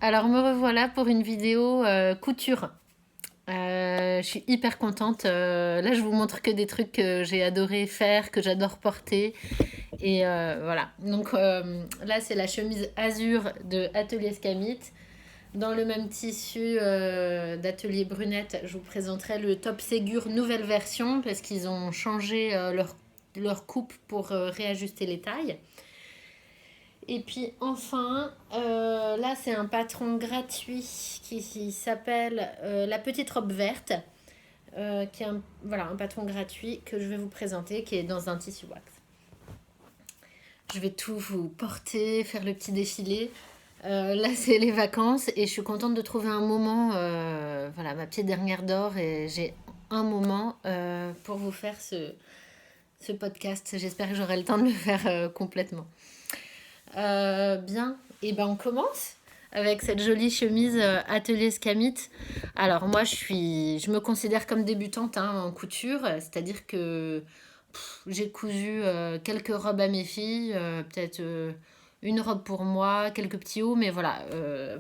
Alors me revoilà pour une vidéo couture. Je suis hyper contente. Là, je vous montre que des trucs que j'ai adoré faire, que j'adore porter. Et voilà. Donc là, c'est la chemise Azur de Atelier Scamit. Dans le même tissu d'Atelier Brunette, je vous présenterai le top Ségur nouvelle version parce qu'ils ont changé leur coupe pour réajuster les tailles. Et puis enfin, là c'est un patron gratuit qui s'appelle La Petite Robe Verte, qui est un patron gratuit que je vais vous présenter, qui est dans un tissu wax. Je vais tout vous porter, faire le petit défilé. Là c'est les vacances et je suis contente de trouver un moment, voilà ma petite dernière d'or et j'ai un moment pour vous faire ce podcast. J'espère que j'aurai le temps de le faire complètement. Bien, et ben on commence avec cette jolie chemise Atelier Scamit. Alors moi je me considère comme débutante en couture, c'est-à-dire que j'ai cousu quelques robes à mes filles, peut-être une robe pour moi, quelques petits hauts, mais voilà,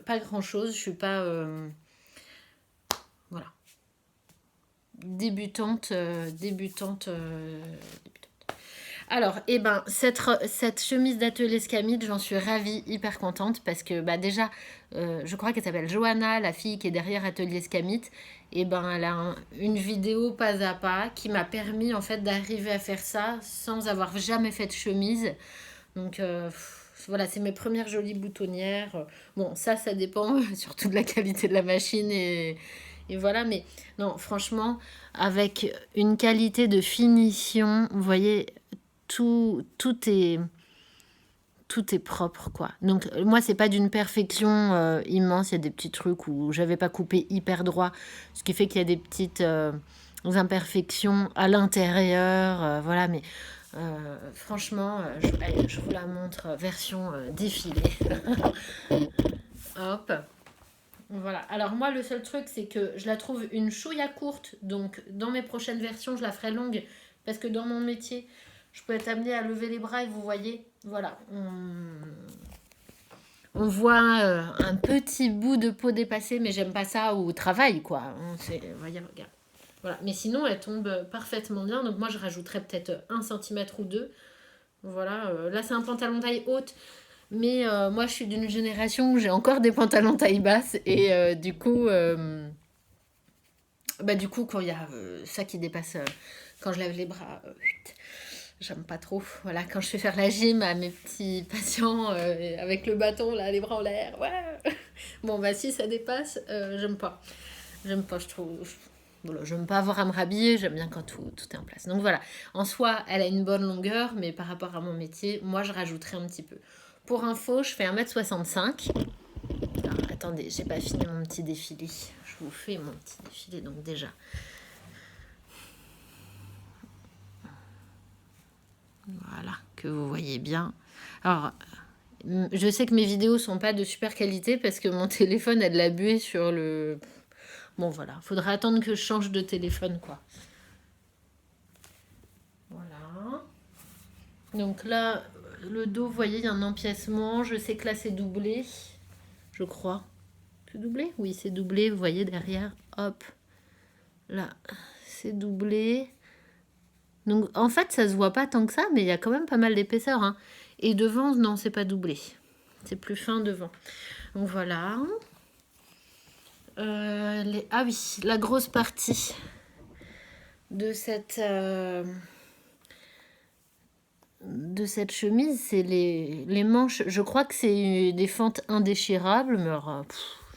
pas grand-chose. Je suis pas voilà débutante. Alors, cette chemise d'Atelier Scamit, j'en suis ravie, hyper contente, parce que déjà, je crois qu'elle s'appelle Johanna, la fille qui est derrière Atelier Scamit, et elle a une vidéo pas à pas qui m'a permis en fait d'arriver à faire ça sans avoir jamais fait de chemise. Donc voilà, c'est mes premières jolies boutonnières. Bon, ça dépend surtout de la qualité de la machine et voilà, mais non, franchement, avec une qualité de finition, vous voyez, tout est propre, quoi. Donc moi c'est pas d'une perfection immense, il y a des petits trucs où j'avais pas coupé hyper droit, ce qui fait qu'il y a des petites imperfections à l'intérieur, voilà, mais franchement allez, je vous la montre version défilé. Hop, voilà. Alors moi le seul truc c'est que je la trouve une chouïa courte, donc dans mes prochaines versions je la ferai longue, parce que dans mon métier je peux être amenée à lever les bras et vous voyez, voilà, on voit un petit bout de peau dépassée, mais j'aime pas ça au travail, quoi. Voyez, regarde. Voilà. Mais sinon, elle tombe parfaitement bien. Donc moi, je rajouterais peut-être 1 cm ou 2. Voilà. Là, c'est un pantalon taille haute. Mais moi, je suis d'une génération où j'ai encore des pantalons taille basse. Et du coup, quand il y a ça qui dépasse, quand je lève les bras, j'aime pas trop. Voilà, quand je fais faire la gym à mes petits patients avec le bâton, là, les bras en l'air, ouais. Bon, si ça dépasse, j'aime pas. J'aime pas, je trouve. Voilà, j'aime pas avoir à me rhabiller, j'aime bien quand tout est en place. Donc voilà, en soi, elle a une bonne longueur, mais par rapport à mon métier, moi, je rajouterai un petit peu. Pour info, je fais 1m65. Alors, attendez, j'ai pas fini mon petit défilé. Je vous fais mon petit défilé, donc déjà. Voilà, que vous voyez bien. Alors, je sais que mes vidéos sont pas de super qualité parce que mon téléphone a de la buée sur le... Bon, voilà, faudra attendre que je change de téléphone, quoi. Voilà. Donc là, le dos, vous voyez, il y a un empiècement. Je sais que là, c'est doublé, je crois. C'est doublé? Oui, c'est doublé, vous voyez, derrière. Hop. Là, c'est doublé. Donc, en fait, ça se voit pas tant que ça, mais il y a quand même pas mal d'épaisseur. Et devant, non, c'est pas doublé. C'est plus fin devant. Donc, voilà. Ah oui, la grosse partie de cette chemise, c'est les manches. Je crois que c'est des fentes indéchirables, mais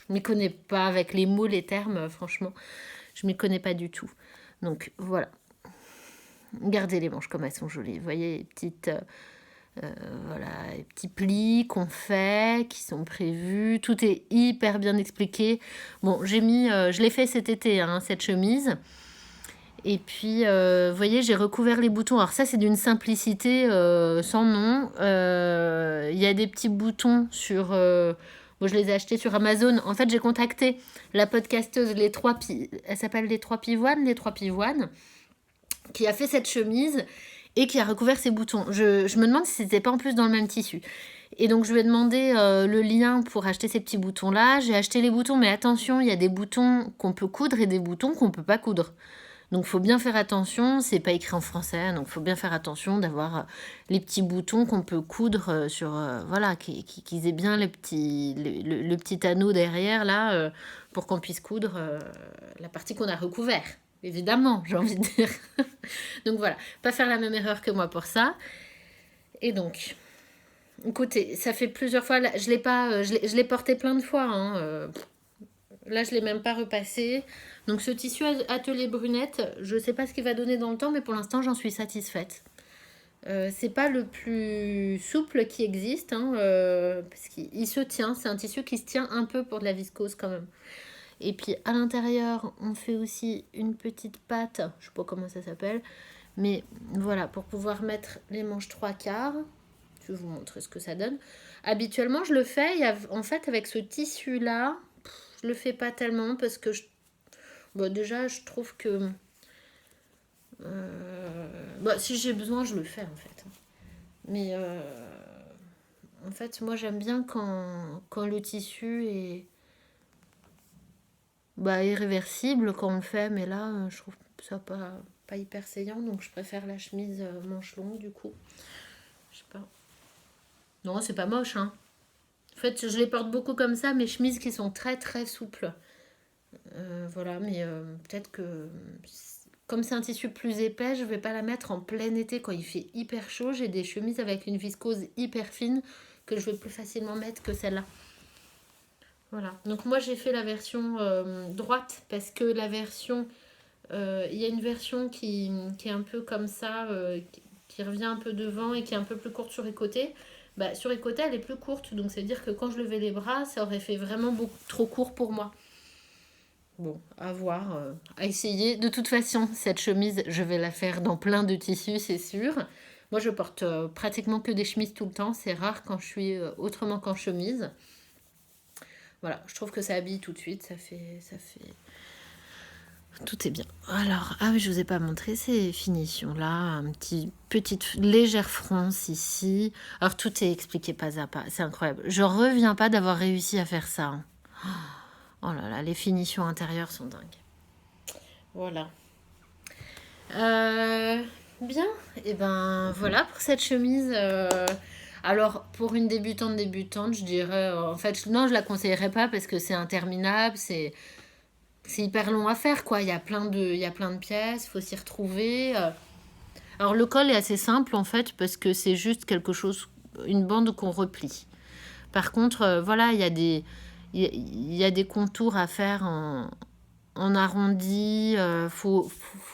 je m'y connais pas avec les mots, les termes, franchement. Je m'y connais pas du tout. Donc, voilà. Regardez les manches comme elles sont jolies. Vous voyez les petites... voilà, les petits plis qu'on fait, qui sont prévus. Tout est hyper bien expliqué. Bon, je l'ai fait cet été, cette chemise. Et puis, vous voyez, j'ai recouvert les boutons. Alors ça, c'est d'une simplicité sans nom. Il y a des petits boutons sur... Moi, je les ai achetés sur Amazon. En fait, j'ai contacté la podcasteuse elle s'appelle Les Trois Pivoines, qui a fait cette chemise et qui a recouvert ses boutons. Je me demande si c'était pas en plus dans le même tissu. Et donc je lui ai demandé le lien pour acheter ces petits boutons-là. J'ai acheté les boutons, mais attention, il y a des boutons qu'on peut coudre et des boutons qu'on peut pas coudre. Donc faut bien faire attention, c'est pas écrit en français, donc faut bien faire attention d'avoir les petits boutons qu'on peut coudre sur... voilà, qu'ils aient bien les petits, le petit anneau derrière là, pour qu'on puisse coudre la partie qu'on a recouvert. Évidemment, j'ai envie de dire. Donc voilà, pas faire la même erreur que moi pour ça. Et donc, écoutez, ça fait plusieurs fois, là, je l'ai pas, je l'ai porté plein de fois, hein, là, je l'ai même pas repassé. Donc, ce tissu atelier brunette, je sais pas ce qu'il va donner dans le temps, mais pour l'instant, j'en suis satisfaite. C'est pas le plus souple qui existe, hein, parce qu'il se tient. C'est un tissu qui se tient un peu pour de la viscose quand même. Et puis à l'intérieur, on fait aussi une petite patte, je sais pas comment ça s'appelle, mais voilà, pour pouvoir mettre les manches 3/4. Je vais vous montrer ce que ça donne. Habituellement, je le fais, en fait, avec ce tissu-là, je le fais pas tellement parce que bon, déjà, je trouve que si j'ai besoin, je le fais en fait. Mais en fait, moi, j'aime bien quand le tissu est irréversible quand on le fait, mais là, je trouve ça pas hyper saillant, donc je préfère la chemise manche longue du coup. Je sais pas. Non, c'est pas moche, hein. En fait, je les porte beaucoup comme ça, mes chemises qui sont très très souples. Voilà, mais peut-être que comme c'est un tissu plus épais, je vais pas la mettre en plein été quand il fait hyper chaud. J'ai des chemises avec une viscose hyper fine que je vais plus facilement mettre que celle-là. Voilà. Donc moi j'ai fait la version droite parce que la version, il y a une version qui est un peu comme ça, qui revient un peu devant et qui est un peu plus courte sur les côtés. Bah, sur les côtés elle est plus courte, donc c'est à dire que quand je levais les bras, ça aurait fait vraiment beaucoup trop court pour moi. Bon, à voir, à essayer. De toute façon, cette chemise, je vais la faire dans plein de tissus, c'est sûr. Moi, je porte pratiquement que des chemises tout le temps. C'est rare quand je suis autrement qu'en chemise. Voilà, je trouve que ça habille tout de suite. Ça fait. Tout est bien. Alors, ah oui, je vous ai pas montré ces finitions-là. Petite légère fronce ici. Alors, tout est expliqué pas à pas. C'est incroyable. Je reviens pas d'avoir réussi à faire ça, hein. Oh là là, les finitions intérieures sont dingues. Voilà. Bien, et ben voilà pour cette chemise. Alors pour une débutante, je dirais, en fait, non, je la conseillerais pas parce que c'est interminable, c'est hyper long à faire quoi. Il y a plein de pièces, faut s'y retrouver. Alors le col est assez simple en fait parce que c'est juste quelque chose, une bande qu'on replie. Par contre, voilà, il y a des contours à faire en arrondi. Faut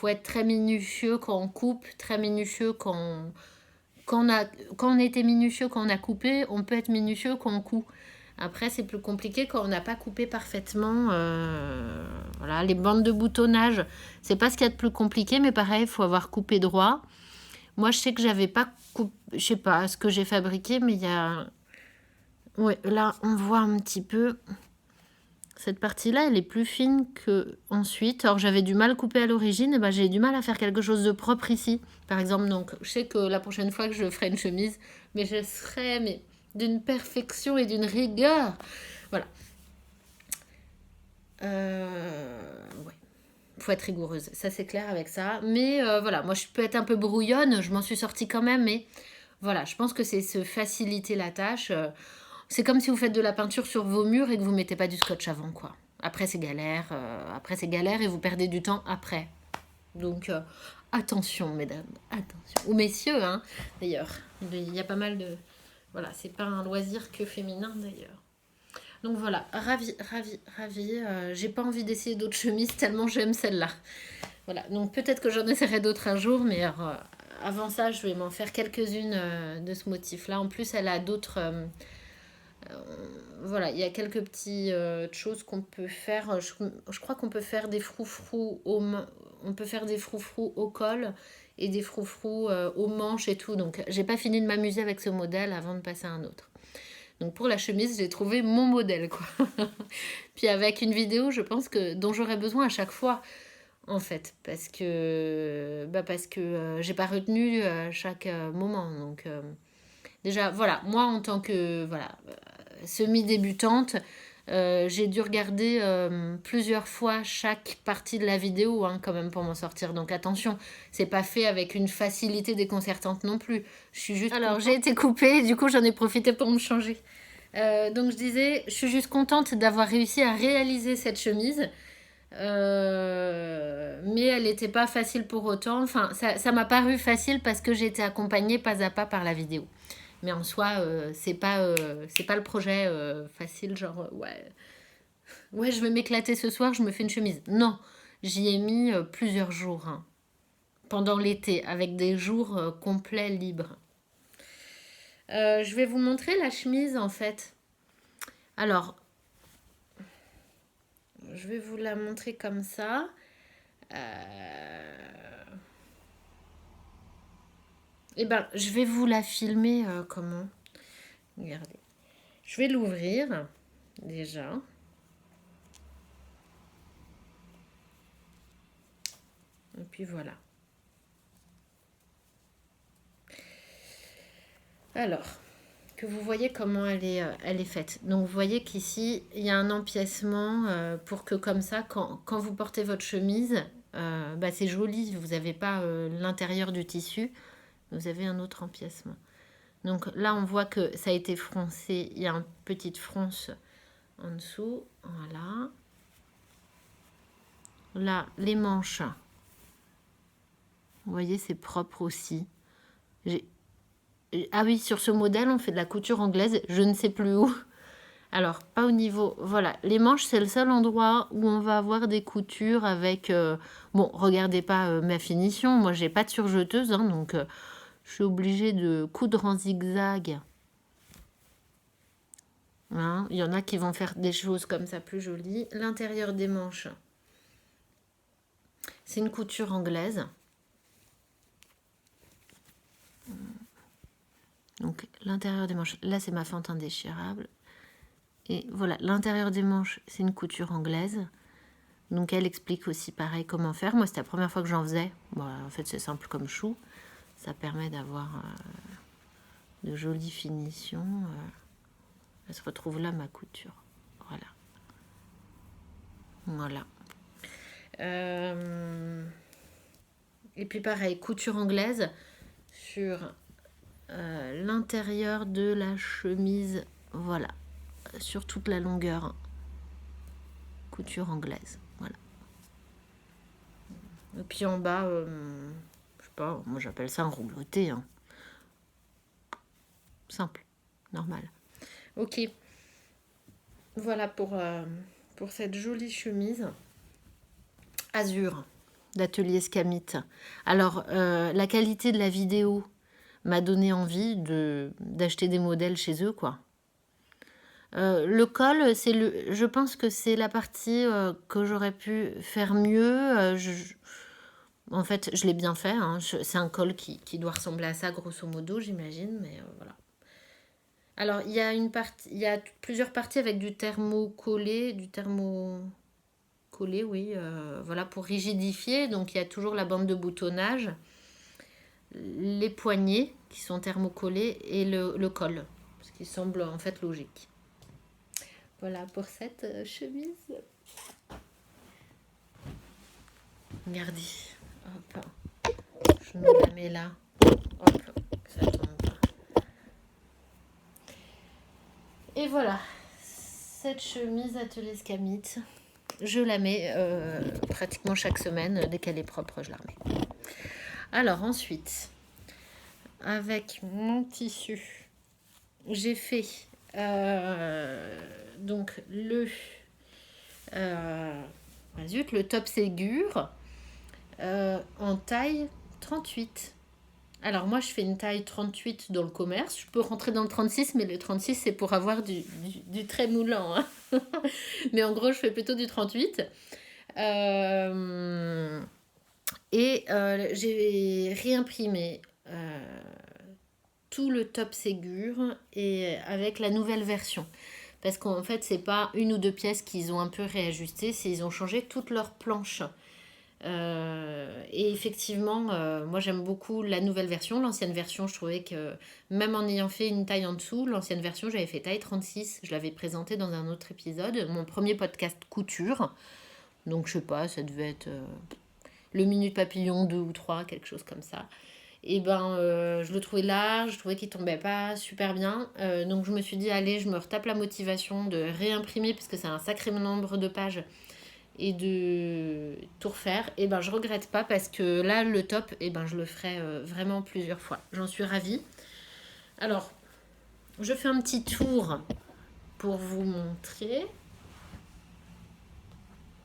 être très minutieux quand on coupe, très minutieux quand on a été minutieux quand on a coupé, on peut être minutieux quand on coupe. Après, c'est plus compliqué quand on n'a pas coupé parfaitement. Voilà, les bandes de boutonnage, c'est pas ce qu'il y a de plus compliqué, mais pareil, il faut avoir coupé droit. Moi, je sais que j'avais pas coupé, je sais pas ce que j'ai fabriqué, mais il y a... Ouais, là, on voit un petit peu... Cette partie-là, elle est plus fine que ensuite. Alors j'avais du mal couper à l'origine, et ben j'ai du mal à faire quelque chose de propre ici. Par exemple, donc je sais que la prochaine fois que je ferai une chemise, mais je serai d'une perfection et d'une rigueur. Voilà. Ouais. Faut être rigoureuse, ça c'est clair avec ça. Mais voilà, moi je peux être un peu brouillonne, je m'en suis sortie quand même, mais voilà, je pense que c'est se faciliter la tâche. C'est comme si vous faites de la peinture sur vos murs et que vous mettez pas du scotch avant, quoi. Après, c'est galère. Après, c'est galère et vous perdez du temps après. Donc, attention, mesdames. Attention. Ou messieurs, hein, d'ailleurs. Il y a pas mal de... Voilà, c'est pas un loisir que féminin, d'ailleurs. Donc voilà, ravie, ravie, ravie. J'ai pas envie d'essayer d'autres chemises tellement j'aime celle-là. Voilà, donc peut-être que j'en essaierai d'autres un jour, mais avant ça, je vais m'en faire quelques-unes de ce motif-là. En plus, elle a d'autres... voilà, il y a quelques petites choses qu'on peut faire. Je crois qu'on peut faire des froufrous on peut faire des froufrous au col et des froufrous aux manches et tout. Donc, j'ai pas fini de m'amuser avec ce modèle avant de passer à un autre. Donc, pour la chemise, j'ai trouvé mon modèle, quoi. Puis, avec une vidéo, je pense que dont j'aurais besoin à chaque fois, en fait, parce que j'ai pas retenu chaque moment. Donc, Déjà, voilà, moi en tant que semi-débutante, j'ai dû regarder plusieurs fois chaque partie de la vidéo hein, quand même pour m'en sortir. Donc attention, c'est pas fait avec une facilité déconcertante non plus. Je suis juste. Alors j'ai été coupée, du coup j'en ai profité pour me changer. Donc je disais, je suis juste contente d'avoir réussi à réaliser cette chemise. Mais elle n'était pas facile pour autant. Enfin, ça m'a paru facile parce que j'ai été accompagnée pas à pas par la vidéo. Mais en soi, c'est pas le projet facile, genre ouais, je vais m'éclater ce soir, je me fais une chemise. Non, j'y ai mis plusieurs jours hein, pendant l'été, avec des jours complets libres. Je vais vous montrer la chemise en fait. Alors, je vais vous la montrer comme ça. Eh ben, je vais vous la filmer comment? Regardez. Je vais l'ouvrir déjà. Et puis voilà. Alors, que vous voyez comment elle est faite. Donc, vous voyez qu'ici, il y a un empiècement pour que comme ça, quand vous portez votre chemise, c'est joli. Vous n'avez pas l'intérieur du tissu. Vous avez un autre empiècement. Donc là, on voit que ça a été froncé. Il y a une petite fronce en dessous. Voilà. Là, les manches. Vous voyez, c'est propre aussi. Ah oui, sur ce modèle, on fait de la couture anglaise. Je ne sais plus où. Alors, pas au niveau... Voilà, les manches, c'est le seul endroit où on va avoir des coutures avec... Bon, regardez pas ma finition. Moi, j'ai pas de surjeteuse, hein, donc je suis obligée de coudre en zigzag. Hein, il y en a qui vont faire des choses comme ça plus jolies. L'intérieur des manches, c'est une couture anglaise. Donc, l'intérieur des manches, là, c'est ma fente indéchirable. Et voilà, l'intérieur des manches, c'est une couture anglaise. Donc, elle explique aussi pareil comment faire. Moi, c'était la première fois que j'en faisais. Bon, en fait, c'est simple comme chou. Ça permet d'avoir de jolies finitions. Elle se retrouve là, ma couture. Voilà. Voilà. Et puis, pareil, couture anglaise sur l'intérieur de la chemise. Voilà. Sur toute la longueur. Couture anglaise. Voilà. Et puis en bas, je sais pas, moi j'appelle ça un rouleauté. Hein. Simple, normal. Ok. Voilà pour cette jolie chemise azur d'Atelier Scamite. Alors, la qualité de la vidéo m'a donné envie d'acheter des modèles chez eux, quoi. Le col, je pense que c'est la partie que j'aurais pu faire mieux. En fait, je l'ai bien fait. Hein. C'est un col qui doit ressembler à ça, grosso modo, j'imagine. Mais voilà. Alors, il y a plusieurs parties avec du thermocollé, oui. Voilà, pour rigidifier. Donc, il y a toujours la bande de boutonnage, les poignets qui sont thermocollés et le col, ce qui semble en fait logique. Voilà pour cette chemise. Regardez. Hop. Je me la mets là. Hop. Ça tombe pas. Et voilà. Cette chemise Atelier Scamite. Je la mets pratiquement chaque semaine. Dès qu'elle est propre, je la remets. Alors ensuite, avec mon tissu, j'ai fait donc le top Ségur en taille 38. Alors moi je fais une taille 38 dans le commerce, je peux rentrer dans le 36, mais le 36 c'est pour avoir du très moulant. Hein. Mais en gros je fais plutôt du 38. Et j'ai réimprimé tout le top Ségur et avec la nouvelle version. Parce qu'en fait, c'est pas une ou deux pièces qu'ils ont un peu réajustées, c'est ils ont changé toutes leurs planches. Et effectivement, moi j'aime beaucoup la nouvelle version. L'ancienne version, je trouvais que même en ayant fait une taille en dessous, l'ancienne version, j'avais fait taille 36. Je l'avais présentée dans un autre épisode, mon premier podcast couture. Donc je sais pas, ça devait être le Minute Papillon 2 ou 3, quelque chose comme ça. Et ben je le trouvais large, je trouvais qu'il tombait pas super bien. Donc je me suis dit, allez, je me retape la motivation de réimprimer, parce que c'est un sacré nombre de pages, et de tout refaire. Et ben je regrette pas, parce que là, le top, et ben je le ferai vraiment plusieurs fois. J'en suis ravie. Alors, je fais un petit tour pour vous montrer.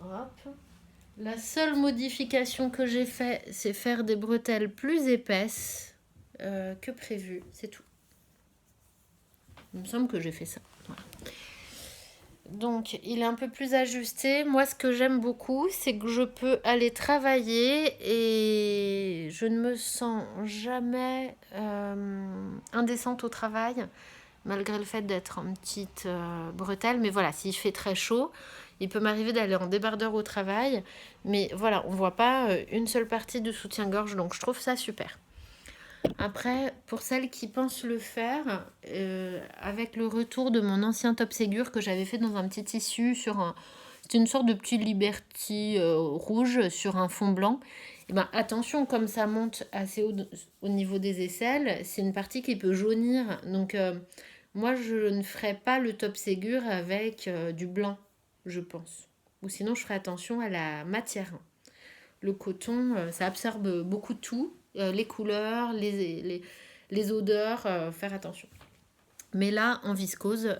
Hop. La seule modification que j'ai fait, c'est faire des bretelles plus épaisses que prévu. C'est tout. Il me semble que j'ai fait ça. Voilà. Donc, il est un peu plus ajusté. Moi, ce que j'aime beaucoup, c'est que je peux aller travailler et je ne me sens jamais indécente au travail, malgré le fait d'être en petite bretelle. Mais voilà, s'il fait très chaud, il peut m'arriver d'aller en débardeur au travail. Mais voilà, on ne voit pas une seule partie de soutien-gorge, donc je trouve ça super. Après, pour celles qui pensent le faire, avec le retour de mon ancien top Ségur que j'avais fait dans un petit tissu sur un... C'était une sorte de petit Liberty rouge sur un fond blanc. Et ben, attention, comme ça monte assez haut au niveau des aisselles, c'est une partie qui peut jaunir. Donc, moi, je ne ferai pas le top Ségur avec du blanc, je pense. Ou sinon, je ferai attention à la matière. Le coton, ça absorbe beaucoup de tout. Les couleurs, les odeurs, faire attention. Mais là, en viscose,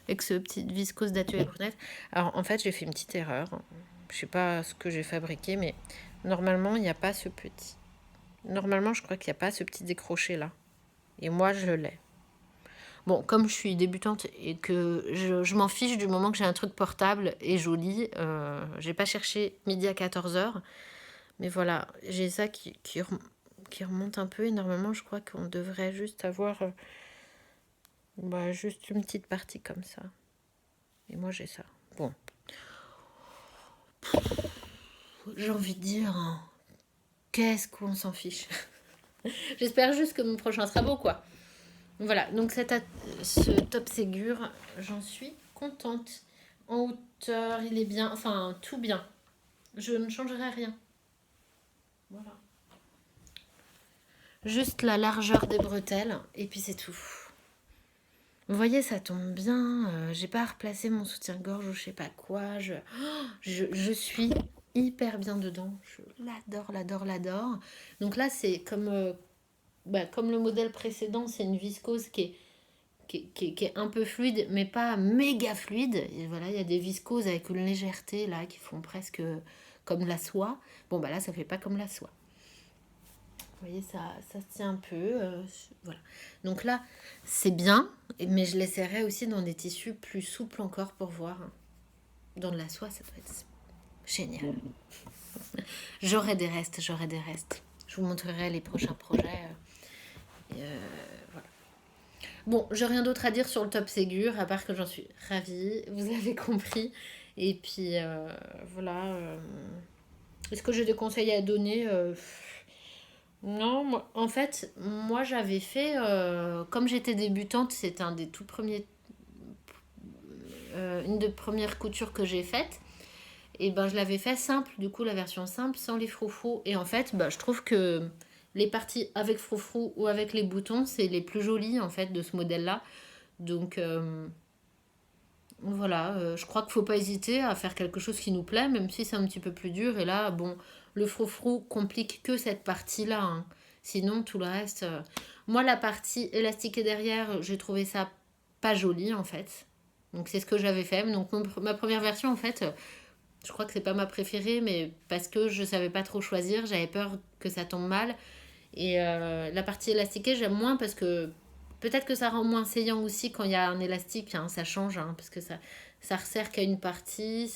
avec ce petit viscose d'Atelier Brunette, alors en fait, j'ai fait une petite erreur. Je sais pas ce que j'ai fabriqué, mais normalement, il n'y a pas ce petit. Normalement, je crois qu'il n'y a pas ce petit décroché là. Et moi, je l'ai. Bon, comme je suis débutante et que je m'en fiche du moment que j'ai un truc portable et joli, j'ai pas cherché midi à 14h. Mais voilà, j'ai ça qui remonte un peu. Et normalement, je crois qu'on devrait juste avoir juste une petite partie comme ça. Et moi, j'ai ça. Bon. J'ai envie de dire, hein, qu'est-ce qu'on s'en fiche. J'espère juste que mon prochain sera beau, quoi. Voilà, donc ce top Ségur, j'en suis contente. En hauteur, il est bien. Enfin, tout bien. Je ne changerai rien. Voilà. Juste la largeur des bretelles, et puis c'est tout. Vous voyez, ça tombe bien. J'ai pas à replacer mon soutien-gorge ou je sais pas quoi. Je suis hyper bien dedans. Je l'adore, l'adore, l'adore. Donc là, c'est comme le modèle précédent, c'est une viscose qui est un peu fluide, mais pas méga fluide. Et voilà, il y a des viscoses avec une légèreté là qui font presque comme la soie. Bon, bah là, ça fait pas comme la soie. Vous voyez, ça se tient un peu. Voilà. Donc là, c'est bien, mais je l'essaierai aussi dans des tissus plus souples encore pour voir. Dans de la soie, ça doit être génial. J'aurai des restes. Je vous montrerai les prochains projets. Voilà. Bon, j'ai rien d'autre à dire sur le top Ségur, à part que j'en suis ravie. Vous avez compris. Et puis, voilà. Est-ce que j'ai des conseils à donner Non, en fait, moi j'avais fait, comme j'étais débutante, c'est un des tout premiers, une des premières coutures que j'ai faites. Et ben je l'avais fait simple, du coup la version simple, sans les froufrous. Et en fait, je trouve que les parties avec froufrous ou avec les boutons, c'est les plus jolies en fait de ce modèle-là. Donc voilà, je crois qu'il ne faut pas hésiter à faire quelque chose qui nous plaît, même si c'est un petit peu plus dur. Et là, bon, le froufrou complique que cette partie-là, hein. Sinon, tout le reste... Moi, la partie élastiquée derrière, j'ai trouvé ça pas joli, en fait. Donc, c'est ce que j'avais fait. Donc, ma première version, en fait, je crois que c'est pas ma préférée, mais parce que je savais pas trop choisir, j'avais peur que ça tombe mal. Et la partie élastiquée, j'aime moins parce que peut-être que ça rend moins saillant aussi quand il y a un élastique, hein, ça change, hein, parce que ça resserre qu'à une partie.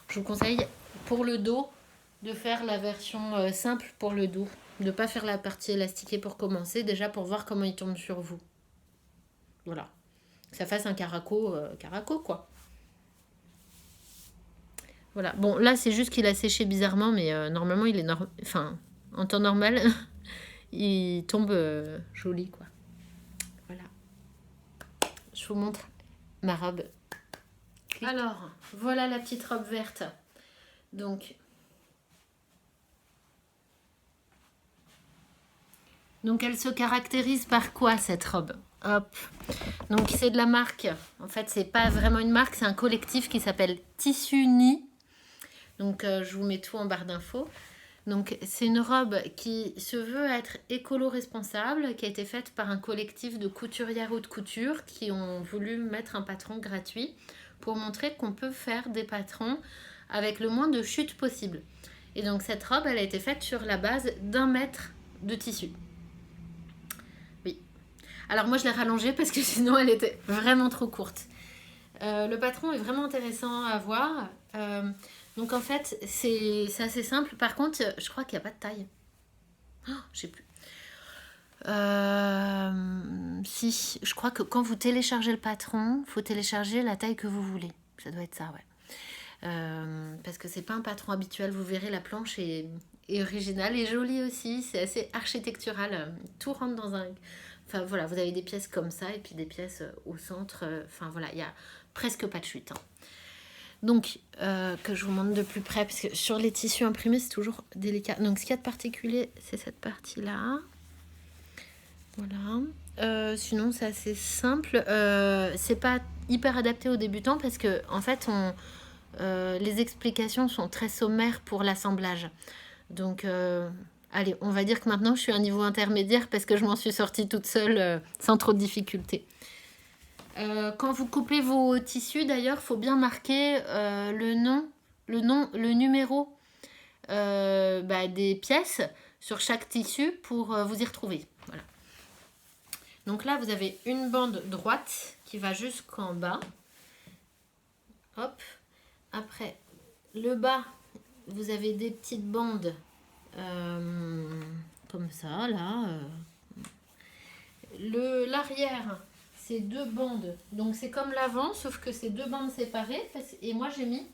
Je vous conseille pour le dos de faire la version simple pour le dos, de ne pas faire la partie élastiquée pour commencer, déjà pour voir comment il tombe sur vous. Voilà. Que ça fasse un caraco, quoi. Voilà. Bon, là, c'est juste qu'il a séché bizarrement, mais normalement, il est enfin, en temps normal, il tombe joli, quoi. Voilà. Je vous montre ma robe. Alors, voilà la petite robe verte. Donc elle se caractérise par quoi, cette robe? Hop. Donc c'est de la marque. En fait, c'est pas vraiment une marque, c'est un collectif qui s'appelle Tissu Ni. Donc je vous mets tout en barre d'infos. Donc c'est une robe qui se veut être écolo-responsable, qui a été faite par un collectif de couturières haute couture qui ont voulu mettre un patron gratuit pour montrer qu'on peut faire des patrons avec le moins de chute possible. Et donc cette robe, elle a été faite sur la base d'1 mètre de tissu. Oui. Alors moi je l'ai rallongée parce que sinon elle était vraiment trop courte. Le patron est vraiment intéressant à voir. Donc en fait, c'est assez simple. Par contre, je crois qu'il n'y a pas de taille. Oh, je sais plus. Si, je crois que quand vous téléchargez le patron, il faut télécharger la taille que vous voulez. Ça doit être ça, ouais. Parce que c'est pas un patron habituel. Vous verrez, la planche est originale et jolie aussi. C'est assez architectural. Tout rentre dans un... Enfin voilà, vous avez des pièces comme ça et puis des pièces au centre. Enfin voilà, il n'y a presque pas de chute. Hein. Donc, que je vous montre de plus près, parce que sur les tissus imprimés, c'est toujours délicat. Donc, ce qu'il y a de particulier, c'est cette partie-là. Voilà. Sinon, c'est assez simple. C'est pas hyper adapté aux débutants parce que, en fait, les explications sont très sommaires pour l'assemblage. Donc, allez, on va dire que maintenant, je suis à un niveau intermédiaire parce que je m'en suis sortie toute seule sans trop de difficultés. Quand vous coupez vos tissus, d'ailleurs, il faut bien marquer le numéro des pièces sur chaque tissu pour vous y retrouver. Voilà. Donc là, vous avez une bande droite qui va jusqu'en bas. Hop. Après, le bas, vous avez des petites bandes comme ça, là. L'arrière, c'est 2 bandes. Donc c'est comme l'avant, sauf que c'est 2 bandes séparées. Et moi, j'ai mis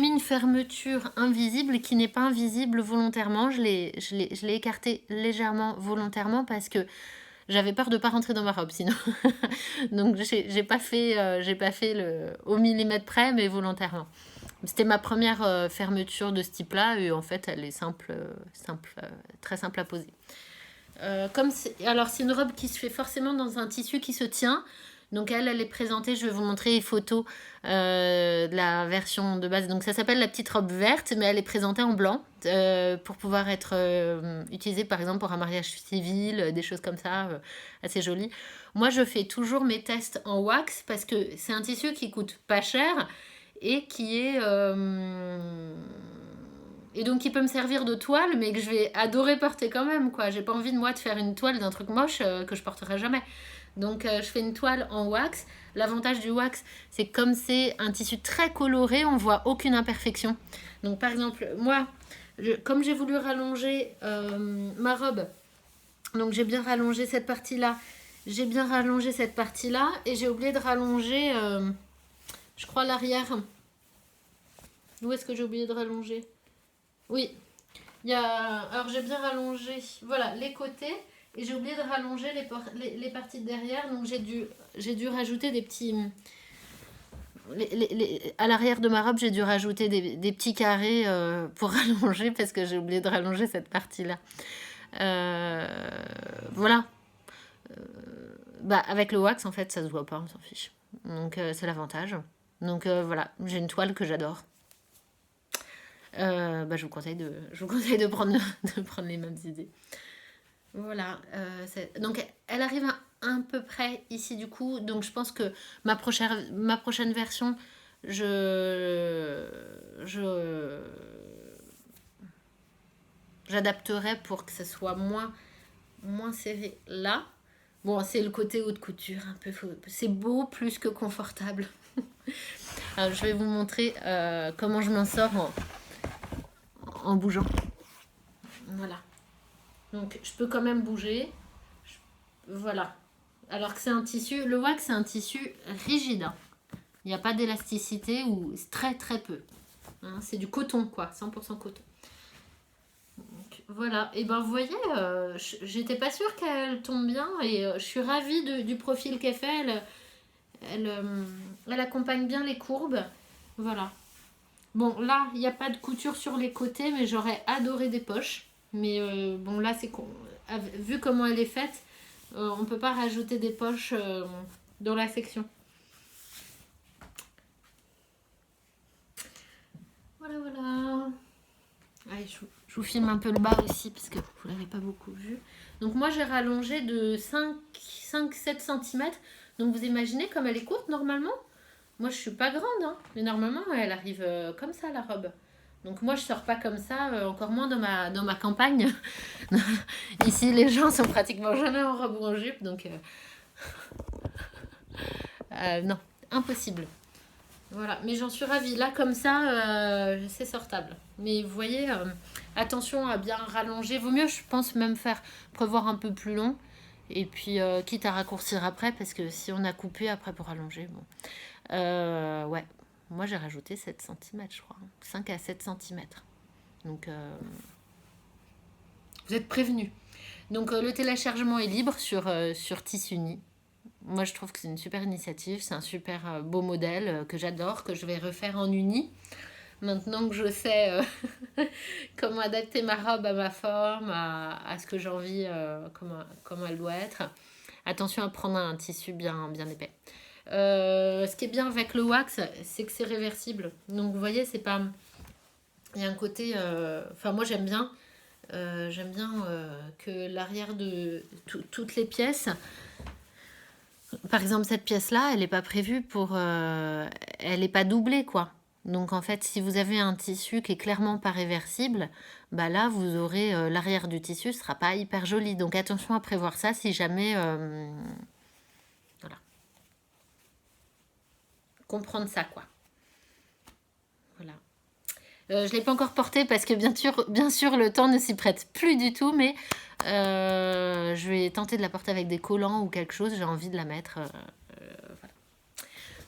une fermeture invisible qui n'est pas invisible volontairement. Je l'ai écartée légèrement volontairement parce que j'avais peur de ne pas rentrer dans ma robe sinon. Donc j'ai pas fait au millimètre près, mais volontairement. C'était ma première fermeture de ce type-là et en fait elle est simple, très simple à poser. Alors c'est une robe qui se fait forcément dans un tissu qui se tient. Donc elle est présentée, je vais vous montrer les photos de la version de base. Donc ça s'appelle la petite robe verte, mais elle est présentée en blanc pour pouvoir être utilisée par exemple pour un mariage civil, des choses comme ça, assez jolies. Moi je fais toujours mes tests en wax parce que c'est un tissu qui coûte pas cher et qui est... Et donc qui peut me servir de toile, mais que je vais adorer porter quand même, quoi. J'ai pas envie de moi de faire une toile d'un truc moche que je porterai jamais. Donc je fais une toile en wax. L'avantage du wax, c'est que comme c'est un tissu très coloré, on voit aucune imperfection. Donc par exemple, moi, comme j'ai voulu rallonger ma robe, donc j'ai bien rallongé cette partie-là, j'ai bien rallongé cette partie-là, et j'ai oublié de rallonger, je crois, l'arrière. Où est-ce que j'ai oublié de rallonger ? Oui, alors j'ai bien rallongé, voilà, les côtés, et j'ai oublié de rallonger les parties de derrière, donc j'ai dû rajouter des petits... à l'arrière de ma robe, j'ai dû rajouter des petits carrés pour rallonger, parce que j'ai oublié de rallonger cette partie-là. Voilà. Avec le wax, en fait, ça se voit pas, on s'en fiche. Donc c'est l'avantage. Donc voilà, j'ai une toile que j'adore. Je vous conseille de prendre les mêmes idées. Voilà. Donc, elle arrive à peu près ici du coup. Donc, je pense que ma prochaine version, j'adapterai pour que ce soit moins serré là. Bon, c'est le côté haute couture, un peu. C'est beau plus que confortable. Alors, je vais vous montrer comment je m'en sors en bougeant. Voilà. Donc je peux quand même bouger. Voilà. Alors que c'est un tissu, le wax c'est un tissu rigide. Il n'y a pas d'élasticité ou très très peu. hein, c'est du coton, quoi, 100% coton. Donc, voilà, et ben vous voyez, j'étais pas sûre qu'elle tombe bien et je suis ravie du profil qu'elle fait. Elle, euh, Elle accompagne bien les courbes. Voilà. Bon, là, il n'y a pas de couture sur les côtés, mais j'aurais adoré des poches. Mais bon, là, vu comment elle est faite, on peut pas rajouter des poches dans la section. Voilà, voilà. Allez, je vous filme un peu le bas aussi, parce que vous l'avez pas beaucoup vu. Donc moi, j'ai rallongé de 5-7 cm. Donc vous imaginez comme elle est courte normalement. Moi, je suis pas grande, hein, mais normalement, elle arrive comme ça, la robe. Donc moi, je sors pas comme ça, encore moins dans ma campagne. Ici, les gens sont pratiquement jamais en robe ou en jupe, donc non, impossible. Voilà, mais j'en suis ravie. Là, comme ça, c'est sortable. Mais vous voyez, attention à bien rallonger. Vaut mieux, je pense, même prévoir un peu plus long. Et puis, quitte à raccourcir après, parce que si on a coupé après pour rallonger, bon. Ouais, moi j'ai rajouté 7 cm, je crois. 5 à 7 cm. Donc, vous êtes prévenus. Donc, le téléchargement est libre sur Tissunie. Moi, je trouve que c'est une super initiative. C'est un super beau modèle que j'adore, que je vais refaire en uni. Maintenant que je sais comment adapter ma robe à ma forme, à ce que j'ai envie, comment elle doit être. Attention à prendre un tissu bien épais. Ce qui est bien avec le wax, c'est que c'est réversible. Donc vous voyez, c'est pas. Il y a un côté. Enfin, moi j'aime bien que l'arrière de toutes les pièces. Par exemple, cette pièce-là, elle n'est pas prévue pour. Elle n'est pas doublée, quoi. Donc en fait, si vous avez un tissu qui est clairement pas réversible, bah là vous aurez l'arrière du tissu sera pas hyper joli. Donc attention à prévoir ça si jamais voilà, comprendre ça quoi. Voilà. Je l'ai pas encore porté parce que bien sûr le temps ne s'y prête plus du tout, mais je vais tenter de la porter avec des collants ou quelque chose. J'ai envie de la mettre. Voilà.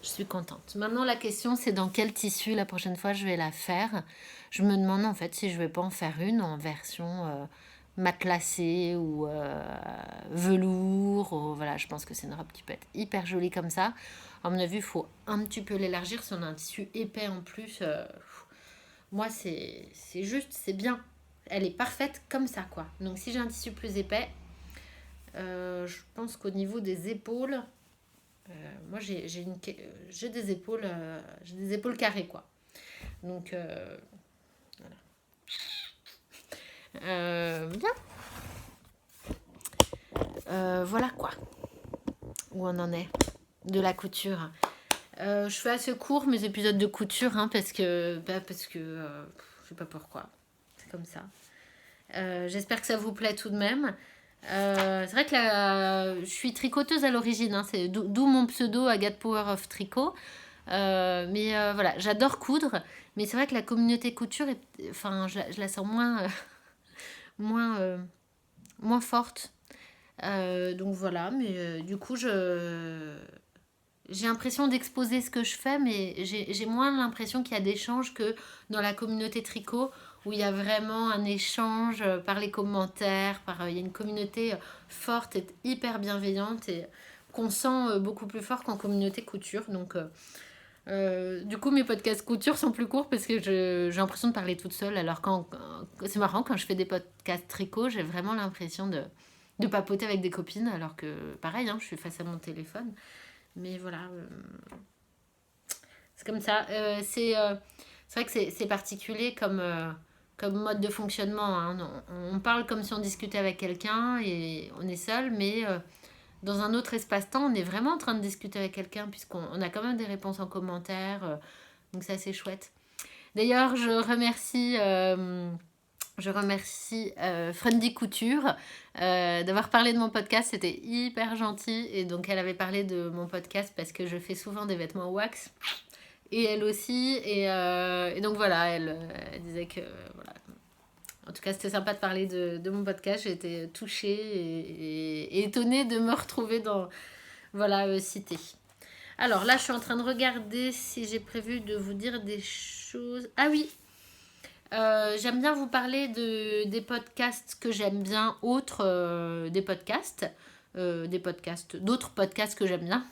Je suis contente. Maintenant, la question, c'est dans quel tissu la prochaine fois je vais la faire. Je me demande en fait si je vais pas en faire une en version matelassée ou velours. Voilà, je pense que c'est une robe qui peut être hyper jolie comme ça. À mon avis, il faut un petit peu l'élargir si on a un tissu épais en plus. Moi, c'est juste, c'est bien. Elle est parfaite comme ça, quoi. Donc, si j'ai un tissu plus épais, je pense qu'au niveau des épaules, moi, j'ai des épaules carrées, quoi. Donc, voilà. Bien. Voilà, quoi. Où on en est de la couture. Je fais assez court mes épisodes de couture, hein, parce que je sais pas pourquoi. C'est comme ça. J'espère que ça vous plaît tout de même. C'est vrai que je suis tricoteuse à l'origine, hein, c'est d'où mon pseudo Agathe Power of Tricot. Mais voilà, j'adore coudre, mais c'est vrai que la communauté couture, enfin, je la sens moins, moins forte. Donc voilà, mais du coup, j'ai l'impression d'exposer ce que je fais, mais j'ai moins l'impression qu'il y a d'échanges que dans la communauté tricot, où il y a vraiment un échange par les commentaires, il y a une communauté forte et hyper bienveillante et qu'on sent beaucoup plus fort qu'en communauté couture. Donc, du coup, mes podcasts couture sont plus courts parce que j'ai l'impression de parler toute seule. Alors, c'est marrant, quand je fais des podcasts tricot, j'ai vraiment l'impression de papoter avec des copines, alors que pareil, hein, je suis face à mon téléphone. Mais voilà, c'est comme ça. C'est vrai que c'est particulier comme mode de fonctionnement, hein. On parle comme si on discutait avec quelqu'un et on est seul, mais dans un autre espace-temps, on est vraiment en train de discuter avec quelqu'un puisqu'on a quand même des réponses en commentaire. Donc c'est assez chouette. D'ailleurs, je remercie Friendly Couture d'avoir parlé de mon podcast, c'était hyper gentil. Et donc elle avait parlé de mon podcast parce que je fais souvent des vêtements wax. Et elle aussi. Et donc voilà, elle disait que... Voilà. En tout cas, c'était sympa de parler de mon podcast. J'ai été touchée et étonnée de me retrouver citée. Alors là, je suis en train de regarder si j'ai prévu de vous dire des choses. Ah oui, j'aime bien vous parler des podcasts que j'aime bien, autres des podcasts, d'autres podcasts que j'aime bien.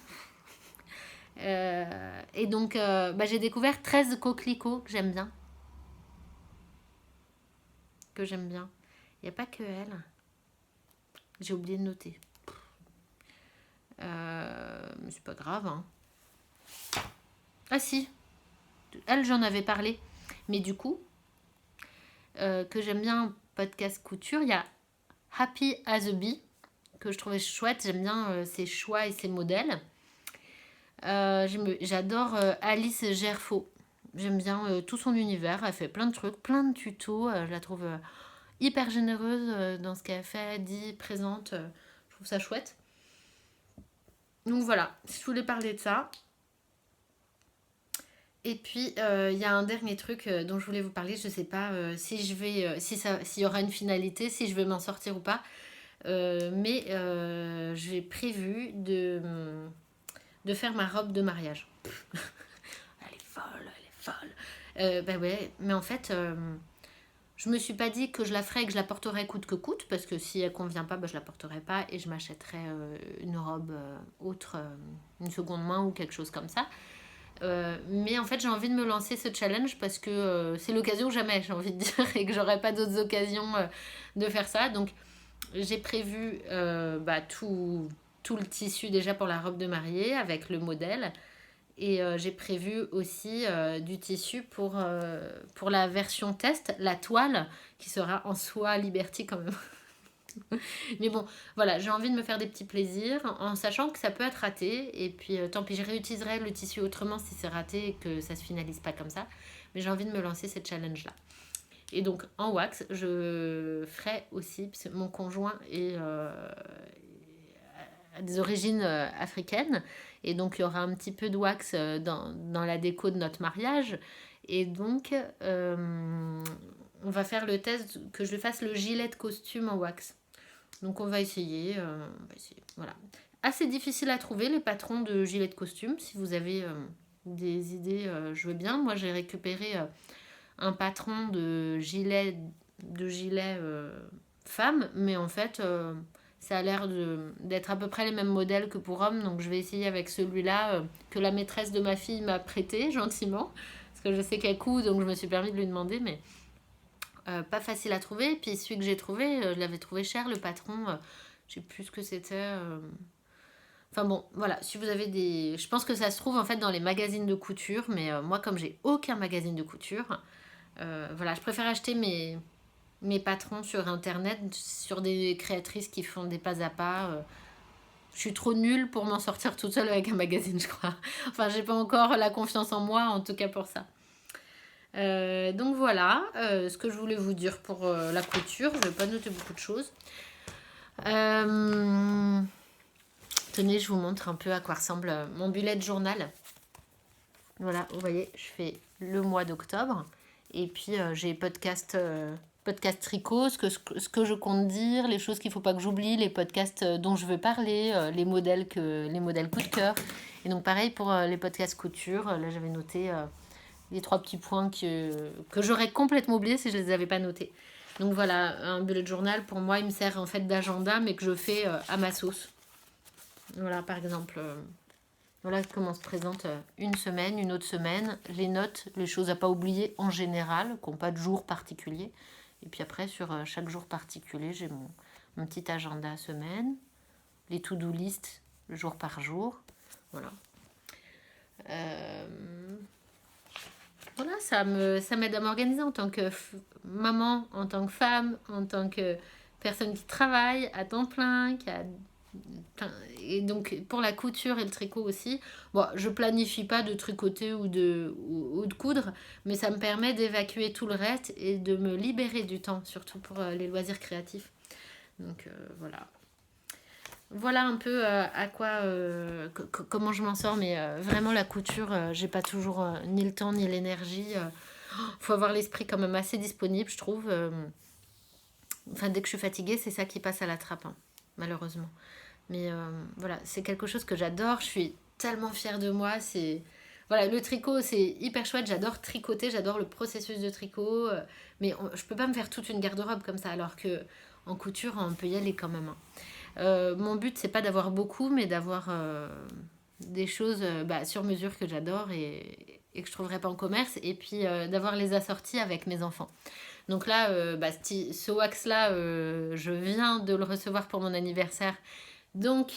Et donc, j'ai découvert 13 coquelicots que j'aime bien. Que j'aime bien. Il n'y a pas que elle. J'ai oublié de noter. Mais c'est pas grave. Hein. Ah si, elle, j'en avais parlé. Mais du coup, que j'aime bien, podcast couture, il y a Happy as a Bee, que je trouvais chouette. J'aime bien ses choix et ses modèles. J'adore Alice Gerfaux. J'aime bien tout son univers. Elle fait plein de trucs, plein de tutos. Je la trouve hyper généreuse dans ce qu'elle fait, dit, présente. Je trouve ça chouette. Donc voilà, je voulais parler de ça. Et puis il y a un dernier truc dont je voulais vous parler. Je sais pas si je vais, s'il y aura une finalité, si je vais m'en sortir ou pas. Mais j'ai prévu de faire ma robe de mariage. Elle est folle, elle est folle. Bah ouais, mais en fait, je me suis pas dit que je la ferais et que je la porterais coûte que coûte, parce que si elle convient pas, je la porterai pas et je m'achèterai une robe autre, une seconde main ou quelque chose comme ça. Mais en fait, j'ai envie de me lancer ce challenge parce que c'est l'occasion ou jamais, j'ai envie de dire, et que j'aurai pas d'autres occasions de faire ça. Donc, j'ai prévu tout le tissu déjà pour la robe de mariée avec le modèle. Et j'ai prévu aussi du tissu pour la version test, la toile, qui sera en soie Liberty quand même. Mais bon, voilà, j'ai envie de me faire des petits plaisirs en sachant que ça peut être raté. Et puis tant pis, je réutiliserai le tissu autrement si c'est raté et que ça se finalise pas comme ça. Mais j'ai envie de me lancer cette challenge-là. Et donc en wax, je ferai aussi, parce que mon conjoint a des origines africaines. Et donc il y aura un petit peu de wax dans la déco de notre mariage. Et donc on va faire le test, que je fasse le gilet de costume en wax. Donc on va essayer. Voilà. Assez difficile à trouver les patrons de gilets de costume. Si vous avez des idées, je veux bien. Moi j'ai récupéré un patron de gilet femme, mais en fait ça a l'air d'être à peu près les mêmes modèles que pour hommes. Donc je vais essayer avec celui-là que la maîtresse de ma fille m'a prêté gentiment. Parce que je sais qu'elle coud, donc je me suis permis de lui demander, mais pas facile à trouver. Puis celui que j'ai trouvé, je l'avais trouvé cher, le patron. Je sais plus ce que c'était. Enfin bon, voilà, si vous avez des... Je pense que ça se trouve en fait dans les magazines de couture, mais moi comme j'ai aucun magazine de couture, voilà, je préfère acheter mes patrons sur internet, sur des créatrices qui font des pas à pas. Je suis trop nulle pour m'en sortir toute seule avec un magazine, je crois. Enfin, j'ai pas encore la confiance en moi, en tout cas pour ça. Donc voilà ce que je voulais vous dire pour la couture. Je vais pas noter beaucoup de choses. Tenez, je vous montre un peu à quoi ressemble mon bullet journal. Voilà, vous voyez, je fais le mois d'octobre. Et puis j'ai podcast tricot, ce que je compte dire, les choses qu'il ne faut pas que j'oublie, les podcasts dont je veux parler, les modèles coup de cœur. Et donc pareil pour les podcasts couture, là j'avais noté les 3 petits points que j'aurais complètement oublié si je ne les avais pas notés. Donc voilà, un bullet journal pour moi il me sert en fait d'agenda mais que je fais à ma sauce. Voilà par exemple... Voilà comment se présente une semaine, une autre semaine, les notes, les choses à pas oublier en général, qui n'ont pas de jour particulier. Et puis après, sur chaque jour particulier, j'ai mon petit agenda semaine, les to-do list jour par jour. Voilà. Voilà, ça m'aide à m'organiser en tant que maman, en tant que femme, en tant que personne qui travaille à temps plein, et donc pour la couture et le tricot aussi, bon, je planifie pas de tricoter ou de coudre, mais ça me permet d'évacuer tout le reste et de me libérer du temps, surtout pour les loisirs créatifs. Donc voilà un peu à quoi comment je m'en sors, mais vraiment la couture, j'ai pas toujours ni le temps ni l'énergie. Faut avoir l'esprit quand même assez disponible, je trouve. Enfin, dès que je suis fatiguée, c'est ça qui passe à la trappe, hein, malheureusement. Mais voilà, c'est quelque chose que j'adore. Je suis tellement fière de moi. Voilà, le tricot, c'est hyper chouette. J'adore tricoter, j'adore le processus de tricot. Mais je peux pas me faire toute une garde-robe comme ça, alors que en couture, on peut y aller quand même, hein. Mon but, c'est pas d'avoir beaucoup, mais d'avoir des choses sur mesure que j'adore et que je trouverais pas en commerce. Et puis d'avoir les assortis avec mes enfants. Donc là, ce wax-là, je viens de le recevoir pour mon anniversaire. Donc,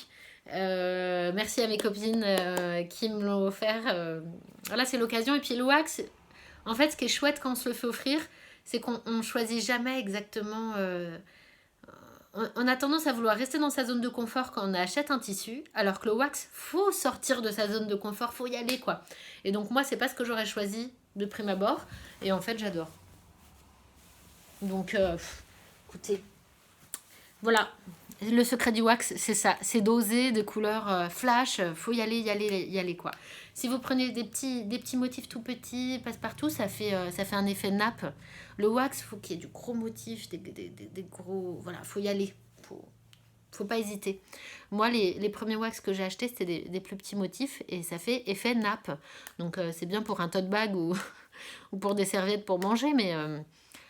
merci à mes copines qui me l'ont offert. Voilà, c'est l'occasion. Et puis le wax, en fait, ce qui est chouette quand on se le fait offrir, c'est qu'on ne choisit jamais exactement. On a tendance à vouloir rester dans sa zone de confort quand on achète un tissu, alors que le wax, faut sortir de sa zone de confort, faut y aller, quoi. Et donc moi, c'est pas ce que j'aurais choisi de prime abord. Et en fait, j'adore. Donc, écoutez, voilà. Le secret du wax, c'est ça. C'est d'oser, de couleurs flash. Faut y aller, quoi. Si vous prenez des petits motifs tout petits, passe-partout, ça fait un effet nappe. Le wax, faut qu'il y ait du gros motif, des gros... Voilà, faut y aller. Faut pas hésiter. Moi, les premiers wax que j'ai achetés, c'était des plus petits motifs et ça fait effet nappe. Donc, c'est bien pour un tote bag ou, ou pour des serviettes pour manger, mais...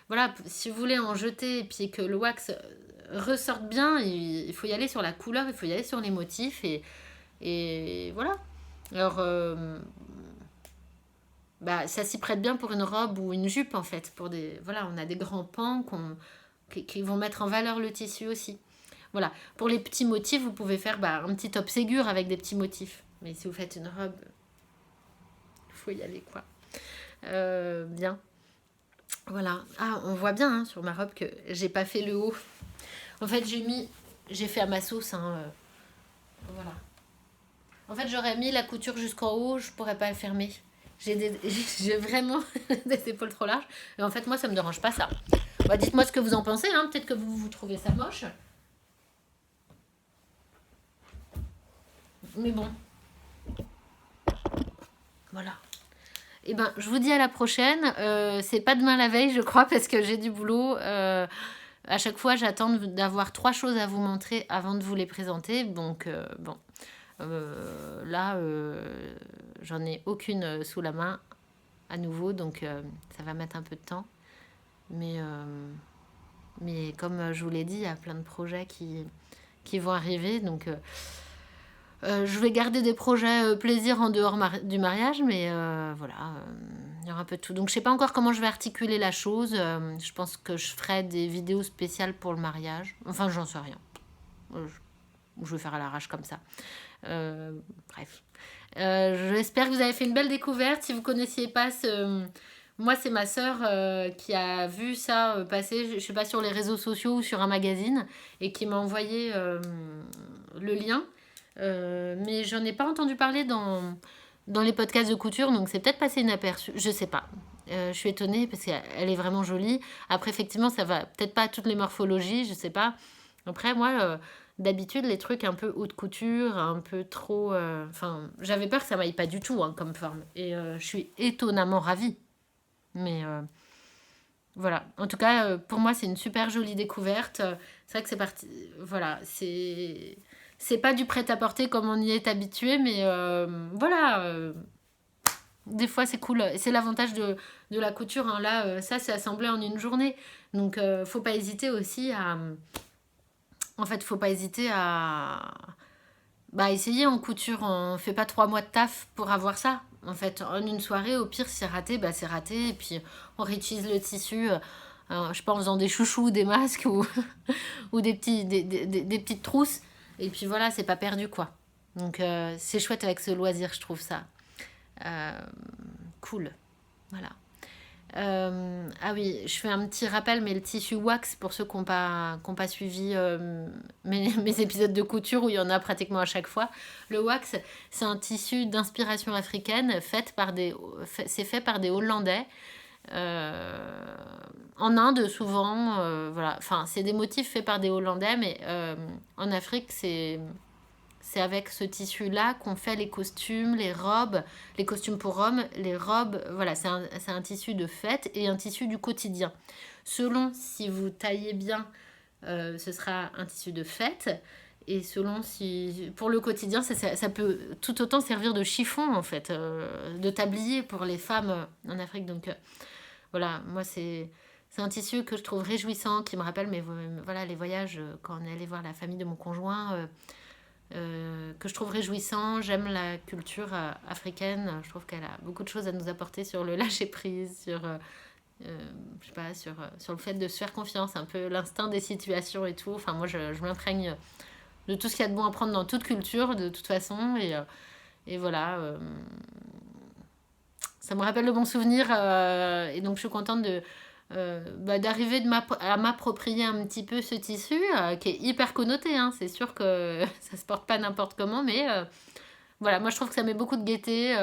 voilà, si vous voulez en jeter et puis que le wax ressorte bien, il faut y aller sur la couleur, il faut y aller sur les motifs et voilà. Alors, ça s'y prête bien pour une robe ou une jupe en fait. Voilà, on a des grands pans qui vont mettre en valeur le tissu aussi. Voilà, pour les petits motifs, vous pouvez faire un petit top Ségur avec des petits motifs. Mais si vous faites une robe, il faut y aller quoi. Bien. Voilà. Ah, on voit bien hein, sur ma robe que j'ai pas fait le haut. En fait, j'ai fait à ma sauce. Hein, voilà. En fait, j'aurais mis la couture jusqu'en haut, je pourrais pas le fermer. J'ai vraiment des épaules trop larges. Et en fait, moi, ça me dérange pas ça. Dites-moi ce que vous en pensez. Hein. Peut-être que vous trouvez ça moche. Mais bon. Voilà. Eh ben, je vous dis à la prochaine. C'est pas demain la veille, je crois, parce que j'ai du boulot. À chaque fois, j'attends d'avoir 3 choses à vous montrer avant de vous les présenter. Donc, bon. Là, j'en ai aucune sous la main à nouveau. Donc, ça va mettre un peu de temps. Mais comme je vous l'ai dit, il y a plein de projets qui vont arriver. Donc, je vais garder des projets plaisir en dehors du mariage, mais voilà, il y aura un peu de tout. Donc je sais pas encore comment je vais articuler la chose. Je pense que je ferai des vidéos spéciales pour le mariage. Enfin, j'en sais rien. Je vais faire à l'arrache comme ça. Bref. J'espère que vous avez fait une belle découverte. Si vous connaissiez pas moi, c'est ma sœur qui a vu ça passer, je sais pas, sur les réseaux sociaux ou sur un magazine, et qui m'a envoyé le lien. Mais j'en ai pas entendu parler dans les podcasts de couture, donc c'est peut-être passé inaperçu, je sais pas. Je suis étonnée parce qu'elle est vraiment jolie. Après, effectivement, ça va peut-être pas à toutes les morphologies, je sais pas. Après, moi, d'habitude, les trucs un peu haute couture, un peu trop... Enfin, j'avais peur que ça m'aille pas du tout hein, comme forme. Et je suis étonnamment ravie. Mais voilà. En tout cas, pour moi, c'est une super jolie découverte. C'est vrai que c'est parti... Voilà, c'est pas du prêt-à-porter comme on y est habitué, mais voilà. Des fois, c'est cool. C'est l'avantage de la couture. Hein. Là, ça, c'est assemblé en une journée. Donc, faut pas hésiter aussi à... En fait, faut pas hésiter à... essayer en couture. On fait pas 3 mois de taf pour avoir ça. En fait, en une soirée, au pire, si c'est raté, c'est raté. Et puis, on réutilise le tissu... je sais pas, en faisant des chouchous, des masques ou, ou des petites trousses. Et puis voilà, c'est pas perdu quoi. Donc c'est chouette avec ce loisir, je trouve ça. Cool. Voilà. Ah oui, je fais un petit rappel, mais le tissu wax, pour ceux qui n'ont pas suivi mes épisodes de couture, où il y en a pratiquement à chaque fois, le wax, c'est un tissu d'inspiration africaine, c'est fait par des Hollandais. En Inde souvent voilà, enfin c'est des motifs faits par des Hollandais, mais en Afrique c'est avec ce tissu là qu'on fait les costumes, les robes, les costumes pour hommes, les robes, voilà, c'est un tissu de fête et un tissu du quotidien. Selon si vous taillez bien, ce sera un tissu de fête, Et selon si... Pour le quotidien, ça peut tout autant servir de chiffon, en fait, de tablier pour les femmes en Afrique. Donc voilà, moi, c'est un tissu que je trouve réjouissant, qui me rappelle voilà, les voyages quand on est allé voir la famille de mon conjoint, que je trouve réjouissant. J'aime la culture africaine. Je trouve qu'elle a beaucoup de choses à nous apporter sur le lâcher-prise, je sais pas, sur le fait de se faire confiance, un peu l'instinct des situations et tout. Enfin, moi, je m'imprègne de tout ce qu'il y a de bon à prendre dans toute culture, de toute façon. Et voilà, ça me rappelle de bons souvenirs. Et donc, je suis contente d'arriver à m'approprier un petit peu ce tissu, qui est hyper connoté. Hein. C'est sûr que ça se porte pas n'importe comment, mais voilà, moi, je trouve que ça met beaucoup de gaieté.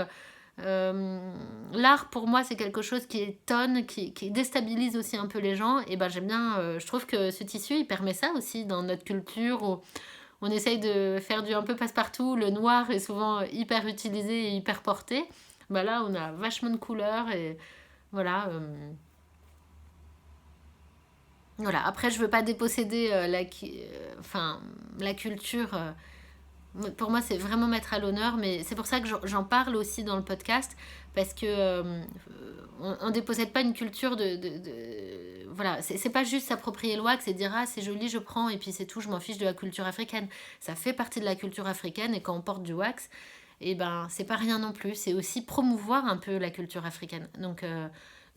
L'art pour moi c'est quelque chose qui étonne, qui déstabilise aussi un peu les gens et ben j'aime bien, je trouve que ce tissu il permet ça aussi dans notre culture où on essaye de faire du un peu passe-partout, le noir est souvent hyper utilisé et hyper porté, bah là on a vachement de couleurs et voilà, voilà. Après je veux pas déposséder enfin, la culture, pour moi, c'est vraiment mettre à l'honneur, mais c'est pour ça que j'en parle aussi dans le podcast, parce que on ne dépossède pas une culture voilà, c'est pas juste s'approprier le wax et dire ah c'est joli, je prends, et puis c'est tout, je m'en fiche de la culture africaine. Ça fait partie de la culture africaine, et quand on porte du wax, et ben c'est pas rien non plus, c'est aussi promouvoir un peu la culture africaine. Donc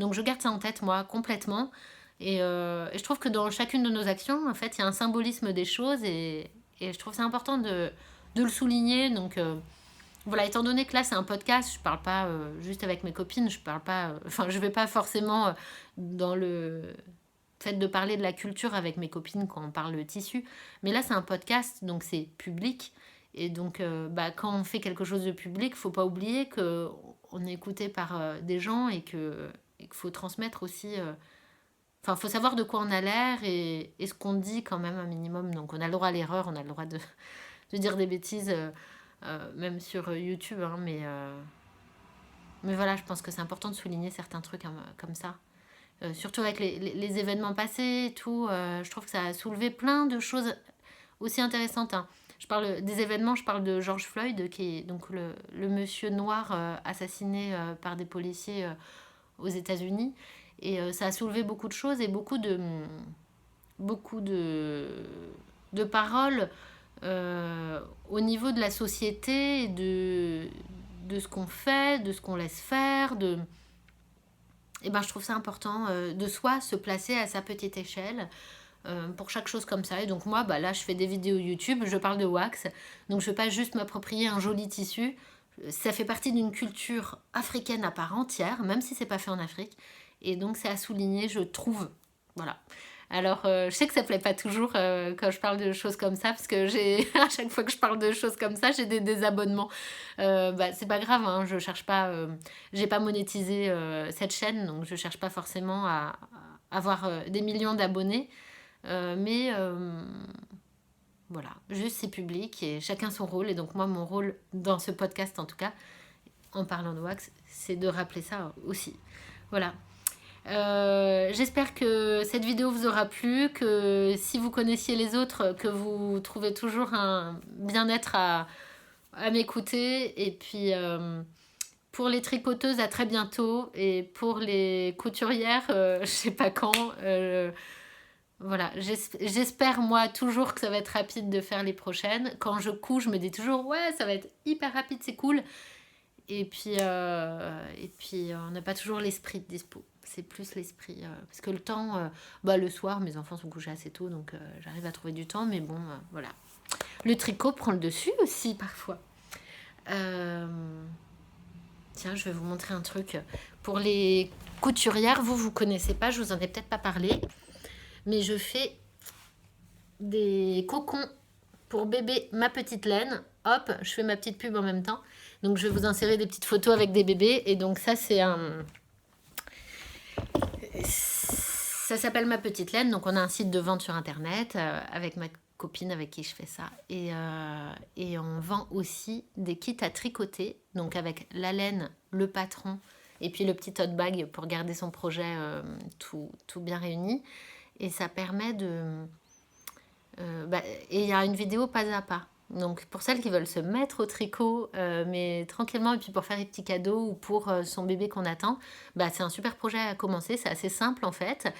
je garde ça en tête, moi, complètement. Et je trouve que dans chacune de nos actions, en fait, il y a un symbolisme des choses, et je trouve ça important de le souligner. Donc voilà, étant donné que là c'est un podcast, je parle pas juste avec mes copines, je parle pas, enfin je vais pas forcément dans le fait de parler de la culture avec mes copines quand on parle de tissu, mais là c'est un podcast donc c'est public et donc bah, quand on fait quelque chose de public, faut pas oublier que on est écouté par des gens et qu'il faut transmettre aussi. Enfin, faut savoir de quoi on a l'air et ce qu'on dit quand même un minimum. Donc on a le droit à l'erreur, on a le droit de dire des bêtises, même sur YouTube. Hein, mais voilà, je pense que c'est important de souligner certains trucs comme ça. Surtout avec les événements passés et tout. Je trouve que ça a soulevé plein de choses aussi intéressantes. Hein. Je parle des événements, je parle de George Floyd, qui est donc le monsieur noir assassiné par des policiers aux États-Unis. Et ça a soulevé beaucoup de choses et beaucoup de paroles au niveau de la société, de ce qu'on fait, de ce qu'on laisse faire. Et ben, je trouve ça important de soi se placer à sa petite échelle pour chaque chose comme ça. Et donc moi, bah, là, je fais des vidéos YouTube, je parle de wax. Donc je ne veux pas juste m'approprier un joli tissu. Ça fait partie d'une culture africaine à part entière, même si c'est pas fait en Afrique. Et donc c'est à souligner, je trouve. Voilà. Alors, je sais que ça plaît pas toujours quand je parle de choses comme ça, parce que à chaque fois que je parle de choses comme ça, j'ai des désabonnements. Bah, c'est pas grave, hein, je cherche pas, j'ai pas monétisé cette chaîne, donc je cherche pas forcément à avoir des millions d'abonnés. Mais voilà, juste c'est public et chacun son rôle. Et donc moi, mon rôle dans ce podcast, en tout cas, en parlant de wax, c'est de rappeler ça aussi. Voilà. J'espère que cette vidéo vous aura plu, que si vous connaissiez les autres, que vous trouvez toujours un bien-être à m'écouter. Et puis pour les tricoteuses, à très bientôt. Et pour les couturières, je sais pas quand. Voilà, j'espère moi toujours que ça va être rapide de faire les prochaines. Quand je couds, je me dis toujours ouais, ça va être hyper rapide, c'est cool. Et puis on n'a pas toujours l'esprit de dispo. C'est plus l'esprit. Parce que le temps, bah, le soir, mes enfants sont couchés assez tôt, donc j'arrive à trouver du temps. Mais bon, voilà. Le tricot prend le dessus aussi, parfois. Euh, Tiens, je vais vous montrer un truc. Pour les couturières, vous connaissez pas, je vous en ai peut-être pas parlé. Mais je fais des cocons pour bébé ma petite laine. Hop, je fais ma petite pub en même temps. Donc je vais vous insérer des petites photos avec des bébés. Et donc ça c'est un... Ça s'appelle Ma Petite Laine. Donc on a un site de vente sur internet avec ma copine avec qui je fais ça. Et on vend aussi des kits à tricoter. Donc avec la laine, le patron et puis le petit tote bag pour garder son projet tout bien réuni. Et ça permet Et il y a une vidéo pas à pas. Donc pour celles qui veulent se mettre au tricot, mais tranquillement, et puis pour faire des petits cadeaux ou pour son bébé qu'on attend, c'est un super projet à commencer. C'est assez simple en fait.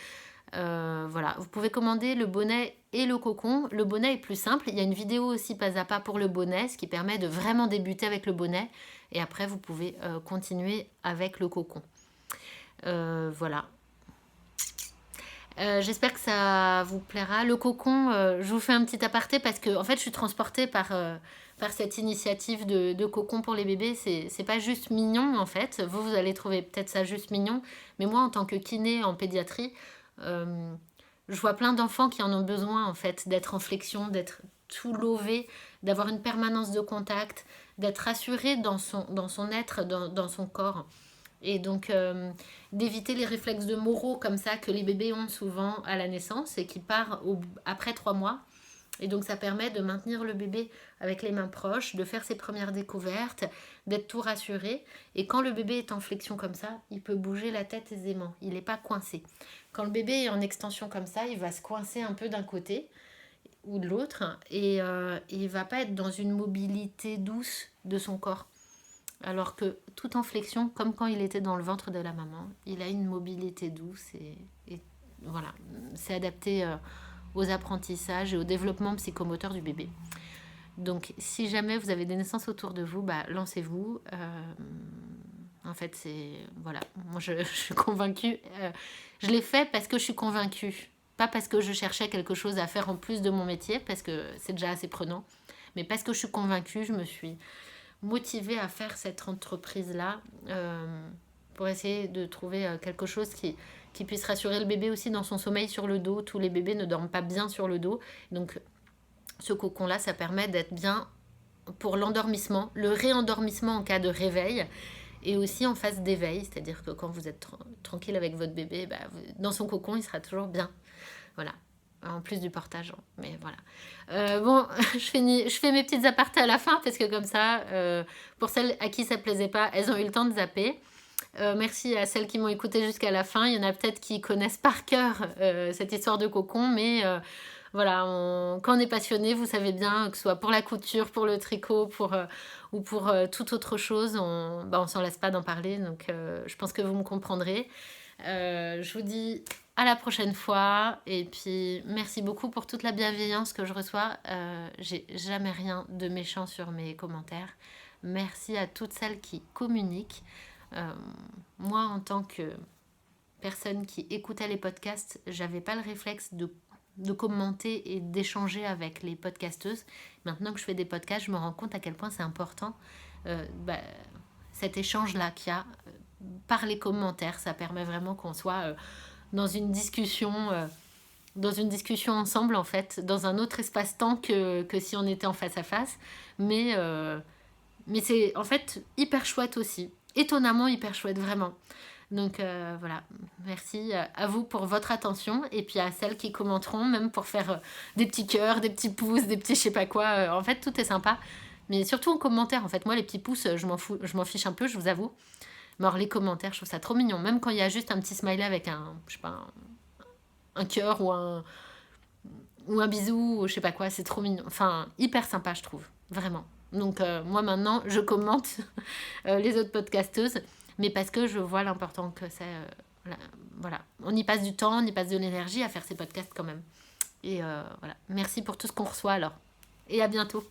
Voilà, vous pouvez commander le bonnet et le cocon. Le bonnet est plus simple. Il y a une vidéo aussi pas à pas pour le bonnet, ce qui permet de vraiment débuter avec le bonnet. Et après, vous pouvez continuer avec le cocon. Voilà. J'espère que ça vous plaira. Le cocon, je vous fais un petit aparté parce que en fait, je suis transportée par cette initiative de cocon pour les bébés. C'est pas juste mignon en fait. Vous allez trouver peut-être ça juste mignon. Mais moi, en tant que kiné en pédiatrie, euh, je vois plein d'enfants qui en ont besoin en fait, d'être en flexion, d'être tout lové, d'avoir une permanence de contact, d'être rassuré dans son être, dans son corps. Et donc, d'éviter les réflexes de Moro comme ça que les bébés ont souvent à la naissance et qui part après 3 mois. Et donc, ça permet de maintenir le bébé avec les mains proches, de faire ses premières découvertes, d'être tout rassuré. Et quand le bébé est en flexion comme ça, il peut bouger la tête aisément. Il n'est pas coincé. Quand le bébé est en extension comme ça, il va se coincer un peu d'un côté ou de l'autre et il ne va pas être dans une mobilité douce de son corps. Alors que tout en flexion, comme quand il était dans le ventre de la maman, il a une mobilité douce et voilà, c'est adapté aux apprentissages et au développement psychomoteur du bébé. Donc si jamais vous avez des naissances autour de vous, lancez-vous. En fait, c'est... Voilà, moi je suis convaincue. Je l'ai fait parce que je suis convaincue. Pas parce que je cherchais quelque chose à faire en plus de mon métier, parce que c'est déjà assez prenant. Mais parce que je suis convaincue, je me suis motivée à faire cette entreprise-là pour essayer de trouver quelque chose qui puisse rassurer le bébé aussi dans son sommeil sur le dos. Tous les bébés ne dorment pas bien sur le dos. Donc ce cocon-là, ça permet d'être bien pour l'endormissement, le réendormissement en cas de réveil et aussi en phase d'éveil. C'est-à-dire que quand vous êtes tranquille avec votre bébé, dans son cocon, il sera toujours bien. Voilà. En plus du portage. Mais voilà. Bon, je fais mes petites apartés à la fin parce que comme ça, pour celles à qui ça plaisait pas, elles ont eu le temps de zapper. Merci à celles qui m'ont écouté jusqu'à la fin. Il y en a peut-être qui connaissent par cœur cette histoire de cocon, mais voilà, quand on est passionné, vous savez bien, que ce soit pour la couture, pour le tricot, ou pour toute autre chose, on s'en lasse pas d'en parler. Donc je pense que vous me comprendrez. Je vous dis à la prochaine fois. Et puis, merci beaucoup pour toute la bienveillance que je reçois. J'ai jamais rien de méchant sur mes commentaires. Merci à toutes celles qui communiquent. Moi, en tant que personne qui écoutait les podcasts, j'avais pas le réflexe de commenter et d'échanger avec les podcasteuses. Maintenant que je fais des podcasts, je me rends compte à quel point c'est important cet échange-là qu'il y a par les commentaires. Ça permet vraiment qu'on soit dans une discussion ensemble en fait, dans un autre espace-temps que si on était en face à face. Mais c'est en fait hyper chouette aussi. Étonnamment hyper chouette, vraiment. Donc voilà, merci à vous pour votre attention et puis à celles qui commenteront, même pour faire des petits cœurs, des petits pouces, des petits je sais pas quoi. En fait, tout est sympa. Mais surtout en commentaire, en fait, moi les petits pouces, je m'en fiche un peu, je vous avoue. Mais alors les commentaires, je trouve ça trop mignon. Même quand il y a juste un petit smiley avec je sais pas, un cœur ou un bisou ou je sais pas quoi, c'est trop mignon. Enfin, hyper sympa, je trouve, vraiment. Donc moi maintenant, je commente les autres podcasteuses, mais parce que je vois l'important que c'est. Voilà, on y passe du temps, on y passe de l'énergie à faire ces podcasts quand même. Et voilà, merci pour tout ce qu'on reçoit alors. Et à bientôt.